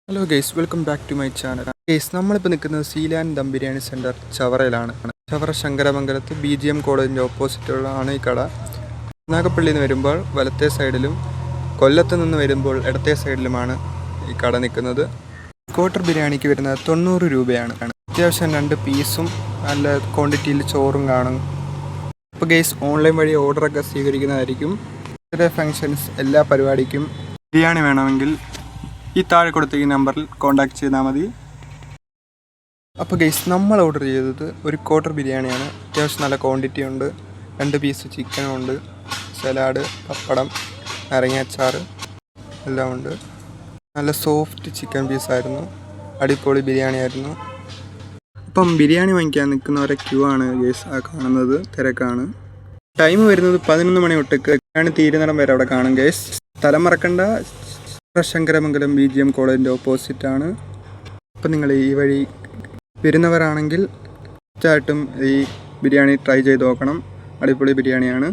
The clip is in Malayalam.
Hello guys, welcome back to my channel. Guys, നമ്മളിപ്പോൾ നിൽക്കുന്നത് സീലാൻ ദം ബിരിയാണി സെൻറ്റർ ചവറയിലാണ്. ചവറ ശങ്കരമംഗലത്ത് BGM കോളേജിൻ്റെ ഓപ്പോസിറ്റുള്ളതാണ് ഈ കട. നാഗപ്പള്ളിയിൽ നിന്ന് വരുമ്പോൾ വലത്തെ സൈഡിലും കൊല്ലത്ത് നിന്ന് വരുമ്പോൾ ഇടത്തെ സൈഡിലുമാണ് ഈ കട നിൽക്കുന്നത്. ക്വാർട്ടർ ബിരിയാണിക്ക് വരുന്നത് 90 രൂപയാണ്. അത്യാവശ്യം 2 പീസും നല്ല ക്വാണ്ടിറ്റിയിൽ ചോറും കാണും. അപ്പോൾ ഗൈസ്, ഓൺലൈൻ വഴി ഓർഡറൊക്കെ സ്വീകരിക്കുന്നതായിരിക്കും. ഫങ്ഷൻസ് എല്ലാ പരിപാടിക്കും ബിരിയാണി വേണമെങ്കിൽ ഈ താഴെ കൊടുത്ത ഈ നമ്പറിൽ കോൺടാക്ട് ചെയ്താൽ മതി. അപ്പോൾ ഗൈസ്, നമ്മൾ ഓർഡർ ചെയ്തത് ഒരു ക്വാർട്ടർ ബിരിയാണിയാണ്. അത്യാവശ്യം നല്ല ക്വാണ്ടിറ്റി ഉണ്ട്. 2 പീസ് ചിക്കനും ഉണ്ട്, സലാഡ്, പപ്പടം, നാരങ്ങാച്ചാറ് എല്ലാം ഉണ്ട്. നല്ല സോഫ്റ്റ് ചിക്കൻ പീസായിരുന്നു. അടിപൊളി ബിരിയാണി ആയിരുന്നു. അപ്പം ബിരിയാണി വാങ്ങിക്കാൻ നിൽക്കുന്നവരെ ക്യൂ ആണ് ഗൈസ് കാണുന്നത്, തിരക്കാണ്. ടൈം വരുന്നത് 11 മണി തൊട്ട് ബിരിയാണി തീരുന്നിടം വരെ അവിടെ കാണും ഗൈസ്. സ്ഥലം മറക്കണ്ട, ശങ്കരമംഗലം BGM കോളേജിൻ്റെ ഓപ്പോസിറ്റാണ്. അപ്പം നിങ്ങൾ ഈ വഴി വരുന്നവരാണെങ്കിൽ തീർച്ചയായിട്ടും ഈ ബിരിയാണി ട്രൈ ചെയ്ത് നോക്കണം. അടിപൊളി ബിരിയാണിയാണ്.